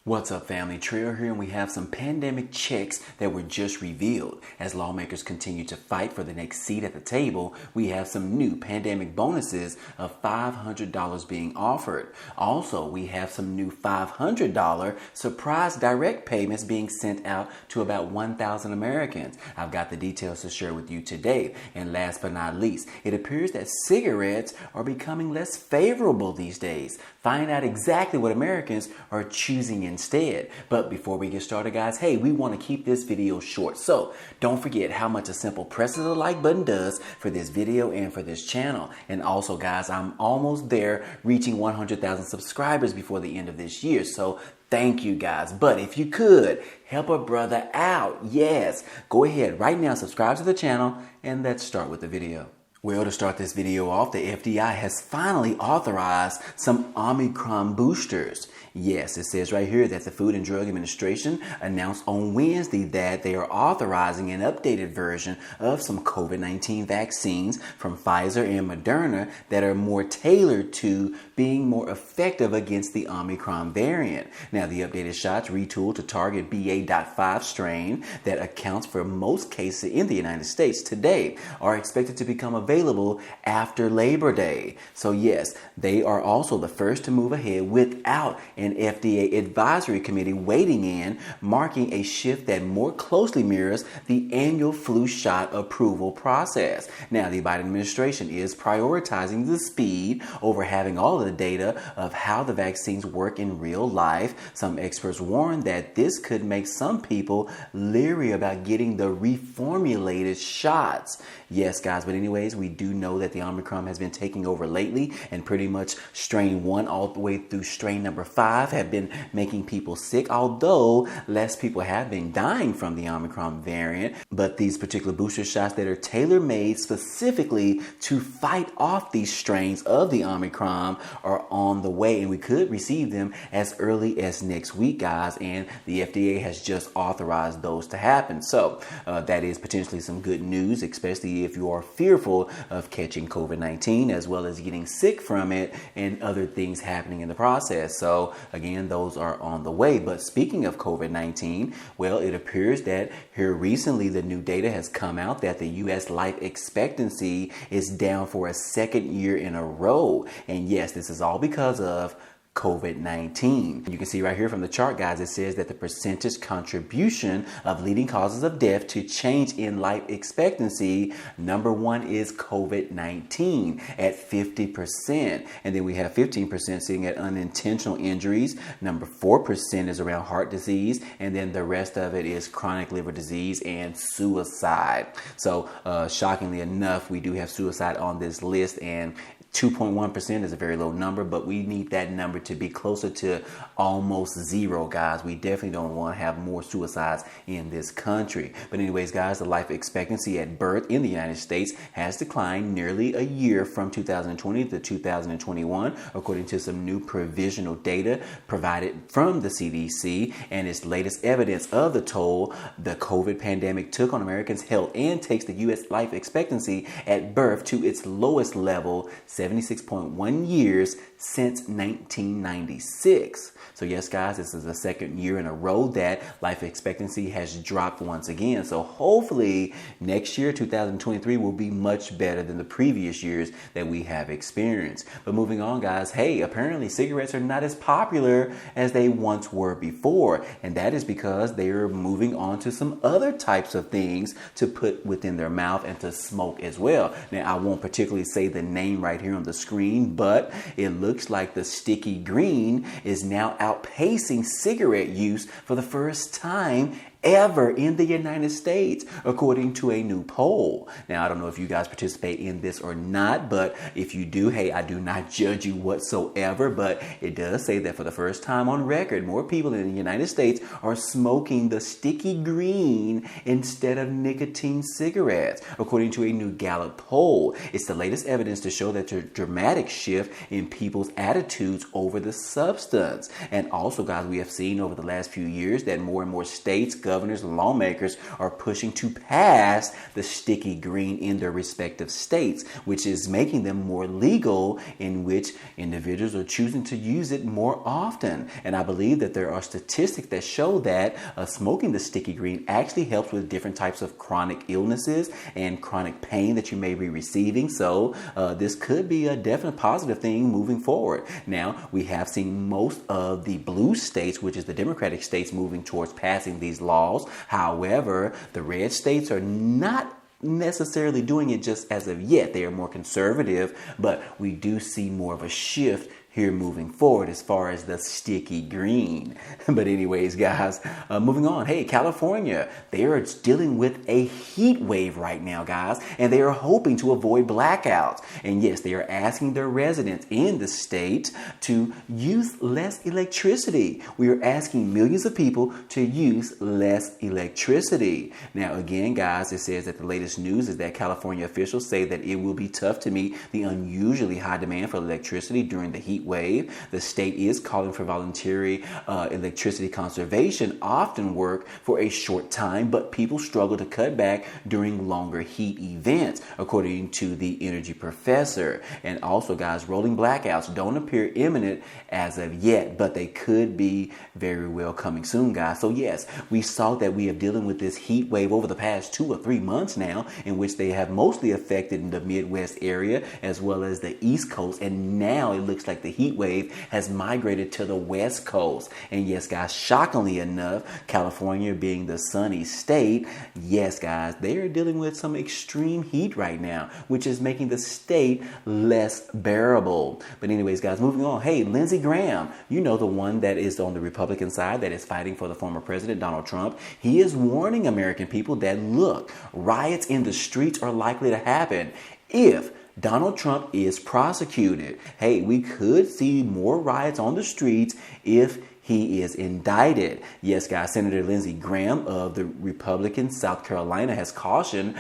What's up, family? Trail here, and we have some pandemic checks that were just revealed. As lawmakers continue to fight for the next seat at the table, we have some new pandemic bonuses of $500 being offered. Also, we have some new $500 surprise direct payments being sent out to about 1,000 Americans. I've got the details to share with you today. And last but not least, it appears that cigarettes are becoming less favorable these days. Find out exactly what Americans are choosing instead. But before we get started, guys, hey, we want to keep this video short. So don't forget how much a simple press of the like button does for this video and for this channel. And also, guys, I'm almost there, reaching 100,000 subscribers before the end of this year. So thank you, guys. But if you could help a brother out, yes, go ahead right now, subscribe to the channel, and let's start with the video. Well, to start this video off, the FDA has finally authorized some Omicron boosters. Yes, it says right here that the Food and Drug Administration announced on Wednesday that they are authorizing an updated version of some COVID-19 vaccines from Pfizer and Moderna that are more tailored to being more effective against the Omicron variant. Now, the updated shots retooled to target BA.5 strain that accounts for most cases in the United States today are expected to become available after Labor Day. So yes, they are also the first to move ahead without an FDA advisory committee weighing in, marking a shift that more closely mirrors the annual flu shot approval process. Now, the Biden administration is prioritizing the speed over having all of the data of how the vaccines work in real life. Some experts warn that this could make some people leery about getting the reformulated shots. Yes, guys, but anyways, we do know that the Omicron has been taking over lately, and pretty much strain 1 all the way through strain number 5 have been making people sick, although less people have been dying from the Omicron variant. But these particular booster shots that are tailor-made specifically to fight off these strains of the Omicron are on the way, and we could receive them as early as next week, guys, and the FDA has just authorized those to happen. So that is potentially some good news, especially if you are fearful of catching COVID-19 as well as getting sick from it and other things happening in the process. So again, those are on the way. But speaking of COVID-19, well, it appears that here recently the new data has come out that the U.S. life expectancy is down for a second year in a row. And yes, this is all because of COVID-19. You can see right here from the chart, guys, it says that the percentage contribution of leading causes of death to change in life expectancy, number 1 is COVID-19 at 50%. And then we have 15% sitting at unintentional injuries. Number 4% is around heart disease. And then the rest of it is chronic liver disease and suicide. So shockingly enough, we do have suicide on this list, and 2.1% is a very low number, but we need that number to be closer to almost zero, guys. We definitely don't want to have more suicides in this country. But anyways, guys, the life expectancy at birth in the United States has declined nearly a year from 2020 to 2021, according to some new provisional data provided from the CDC and its latest evidence of the toll the COVID pandemic took on Americans' health, and takes the U.S. life expectancy at birth to its lowest level, 76.1 years since 1996. So yes, guys, this is the second year in a row that life expectancy has dropped once again. So hopefully next year, 2023, will be much better than the previous years that we have experienced. But moving on, guys, hey, apparently cigarettes are not as popular as they once were before. And that is because they are moving on to some other types of things to put within their mouth and to smoke as well. Now, I won't particularly say the name right here on the screen, but it looks like the sticky green is now outpacing cigarette use for the first time ever in the United States, according to a new poll. Now, I don't know if you guys participate in this or not, but if you do, hey, I do not judge you whatsoever, but it does say that for the first time on record, more people in the United States are smoking the sticky green instead of nicotine cigarettes, according to a new Gallup poll. It's the latest evidence to show that a dramatic shift in people's attitudes over the substance. And also, guys, we have seen over the last few years that more and more states, governors and lawmakers are pushing to pass the sticky green in their respective states, which is making them more legal, in which individuals are choosing to use it more often. And I believe that there are statistics that show that smoking the sticky green actually helps with different types of chronic illnesses and chronic pain that you may be receiving. So this could be a definite positive thing moving forward. Now, we have seen most of the blue states, which is the Democratic states, moving towards passing these laws. However, the red states are not necessarily doing it just as of yet. They are more conservative, but we do see more of a shift here moving forward as far as the sticky green. But anyways, guys, moving on. Hey, California, they are dealing with a heat wave right now, guys, and they are hoping to avoid blackouts. And yes, they are asking their residents in the state to use less electricity. We are asking millions of people to use less electricity. Now, again, guys, it says that the latest news is that California officials say that it will be tough to meet the unusually high demand for electricity during the heat wave. The state is calling for voluntary electricity conservation often work for a short time, but people struggle to cut back during longer heat events, according to the energy professor. And also, guys, rolling blackouts don't appear imminent as of yet, but they could be very well coming soon, guys. So yes, we saw that we are dealing with this heat wave over the past 2 or 3 months now, in which they have mostly affected in the Midwest area as well as the East Coast. And now it looks like the heat wave has migrated to the West Coast. And yes, guys, shockingly enough, California being the sunny state, yes, guys, they are dealing with some extreme heat right now, which is making the state less bearable. But anyways, guys, moving on. Hey, Lindsey Graham, you know, the one that is on the Republican side that is fighting for the former president, Donald Trump. He is warning American people that, look, riots in the streets are likely to happen if Donald Trump is prosecuted. Hey, we could see more riots on the streets if he is indicted. Yes, guys, Senator Lindsey Graham of the Republican South Carolina has cautioned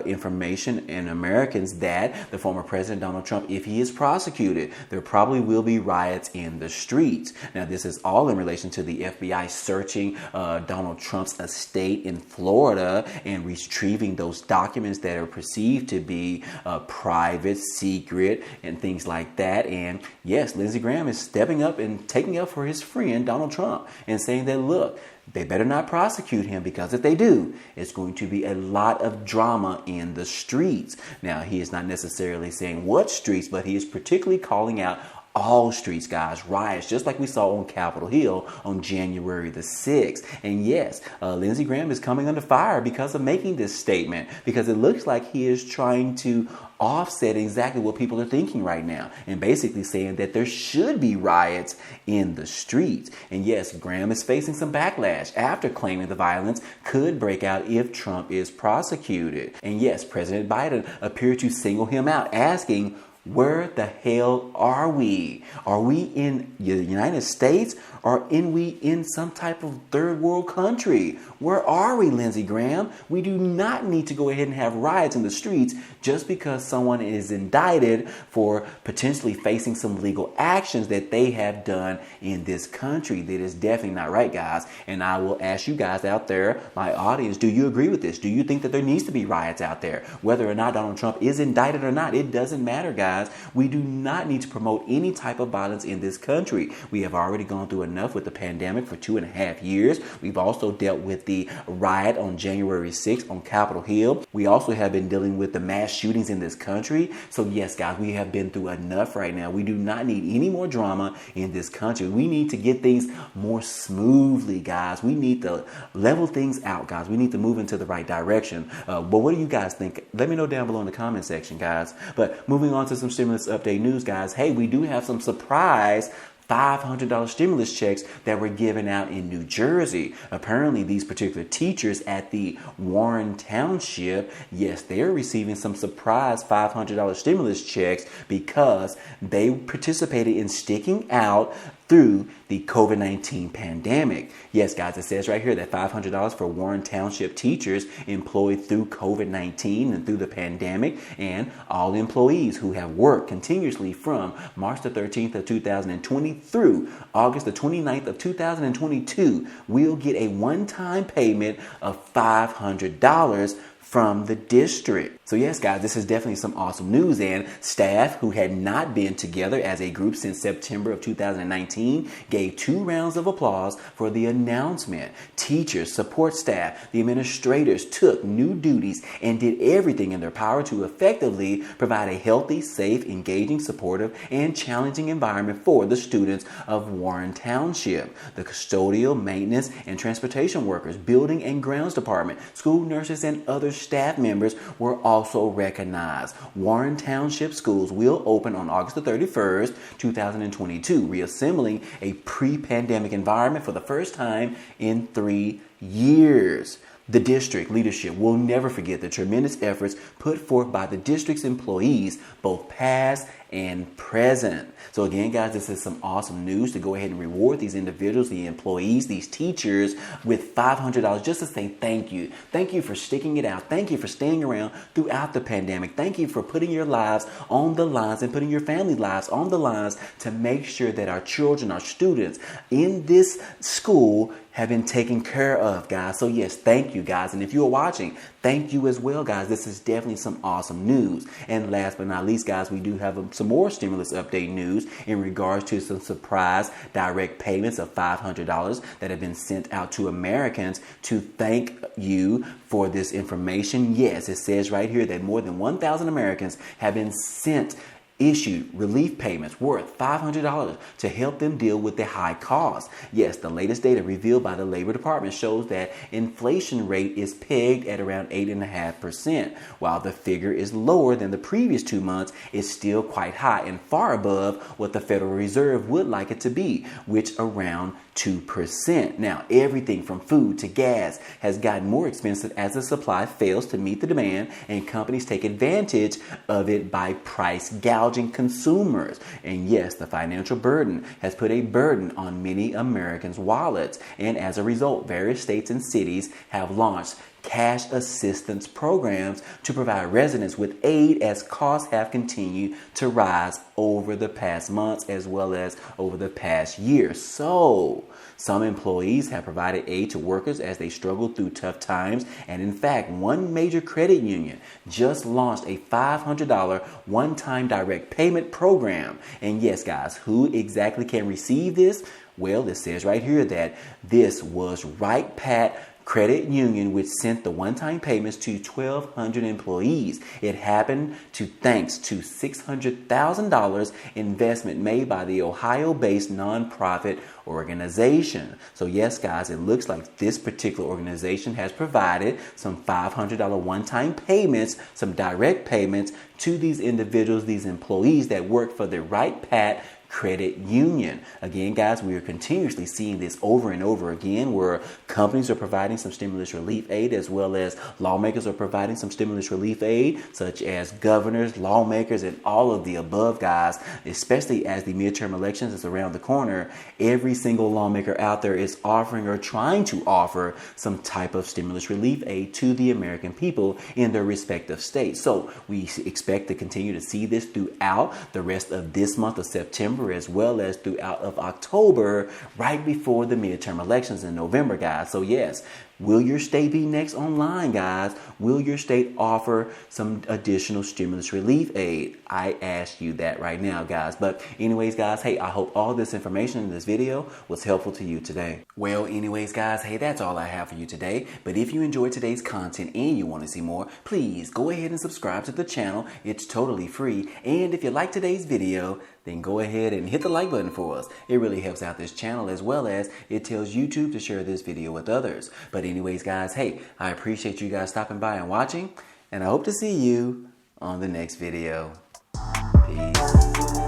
information and Americans that the former president Donald Trump, if he is prosecuted, there probably will be riots in the streets. Now, this is all in relation to the FBI searching Donald Trump's estate in Florida and retrieving those documents that are perceived to be private, secret, and things like that. And yes, Lindsey Graham is stepping up and taking up for his friend Donald Trump and saying that, look, they better not prosecute him, because if they do, it's going to be a lot of drama in the streets. Now, he is not necessarily saying what streets, but he is particularly calling out all streets, guys, riots, just like we saw on Capitol Hill on January the 6th. And yes, Lindsey Graham is coming under fire because of making this statement, because it looks like he is trying to offset exactly what people are thinking right now, and basically saying that there should be riots in the streets. And yes, Graham is facing some backlash after claiming the violence could break out if Trump is prosecuted. And yes, President Biden appeared to single him out, asking, where the hell are we? Are we in the United States, or are we in some type of third world country? Where are we, Lindsey Graham? We do not need to go ahead and have riots in the streets just because someone is indicted for potentially facing some legal actions that they have done in this country. That is definitely not right, guys. And I will ask you guys out there, my audience, do you agree with this? Do you think that there needs to be riots out there? Whether or not Donald Trump is indicted or not, it doesn't matter, guys. We do not need to promote any type of violence in this country. We have already gone through enough with the pandemic for 2.5 years. We've also dealt with the riot on January 6th on Capitol Hill. We also have been dealing with the mass shootings in this country. So yes, guys, we have been through enough right now. We do not need any more drama in this country. We need to get things more smoothly, guys. We need to level things out, guys. We need to move into the right direction. But what do you guys think? Let me know down below in the comment section, guys. But moving on to some stimulus update news, guys. Hey, we do have some surprise $500 stimulus checks that were given out in New Jersey. Apparently, these particular teachers at the Warren Township, yes, they're receiving some surprise $500 stimulus checks because they participated in sticking out through the COVID-19 pandemic. Yes, guys, it says right here that $500 for Warren Township teachers employed through COVID-19 and through the pandemic, and all employees who have worked continuously from March the 13th of 2020 through August the 29th of 2022 will get a one-time payment of $500 from the district. So yes, guys, this is definitely some awesome news, and staff who had not been together as a group since September of 2019 gave 2 rounds of applause for the announcement. Teachers, support staff, the administrators took new duties and did everything in their power to effectively provide a healthy, safe, engaging, supportive, and challenging environment for the students of Warren Township. The custodial, maintenance, and transportation workers, building and grounds department, school nurses, and other staff members were also recognized. Warren Township schools will open on August the 31st, 2022, reassembling a pre-pandemic environment for the first time in 3 years. The district leadership will never forget the tremendous efforts put forth by the district's employees, both past and present. So again, guys, this is some awesome news to go ahead and reward these individuals, the employees, these teachers with $500 just to say thank you. Thank you for sticking it out. Thank you for staying around throughout the pandemic. Thank you for putting your lives on the lines and putting your family lives on the lines to make sure that our children, our students in this school have been taken care of, guys. So yes, thank you, guys. And if you are watching, thank you as well, guys. This is definitely some awesome news. And last but not least, guys, we do have some more stimulus update news in regards to some surprise direct payments of $500 that have been sent out to Americans to thank you for this information. Yes, it says right here that more than 1,000 Americans have been issued relief payments worth $500 to help them deal with the high costs. Yes, the latest data revealed by the Labor Department shows that inflation rate is pegged at around 8.5%. While the figure is lower than the previous 2 months, it's still quite high and far above what the Federal Reserve would like it to be, which around 2%. Now, everything from food to gas has gotten more expensive as the supply fails to meet the demand, and companies take advantage of it by price gouging consumers. And yes, the financial burden has put a burden on many Americans' wallets. And as a result, various states and cities have launched cash assistance programs to provide residents with aid as costs have continued to rise over the past months as well as over the past year. So some employees have provided aid to workers as they struggle through tough times. And in fact, one major credit union just launched a $500 one-time direct payment program. And yes, guys, who exactly can receive this? Well, it says right here that this was Right Pat Credit Union, which sent the one-time payments to 1,200 employees. It happened thanks to $600,000 investment made by the Ohio-based nonprofit organization. So yes, guys, it looks like this particular organization has provided some $500 one-time payments, some direct payments to these individuals, these employees that work for the Right Pat Credit Union. Again, guys, we are continuously seeing this over and over again, where companies are providing some stimulus relief aid as well as lawmakers are providing some stimulus relief aid, such as governors, lawmakers, and all of the above, guys. Especially as the midterm elections is around the corner, every single lawmaker out there is offering or trying to offer some type of stimulus relief aid to the American people in their respective states. So we expect to continue to see this throughout the rest of this month of September, as well as throughout of October, right before the midterm elections in November, guys. So yes, will your state be next online, guys? Will your state offer some additional stimulus relief aid? I ask you that right now, guys. But anyways, guys, hey, I hope all this information in this video was helpful to you today. Well, anyways, guys, hey, that's all I have for you today. But if you enjoyed today's content and you want to see more, please go ahead and subscribe to the channel. It's totally free. And if you like today's video, then go ahead and hit the like button for us. It really helps out this channel, as well as it tells YouTube to share this video with others. But anyways, guys, hey, I appreciate you guys stopping by and watching, and I hope to see you on the next video. Peace.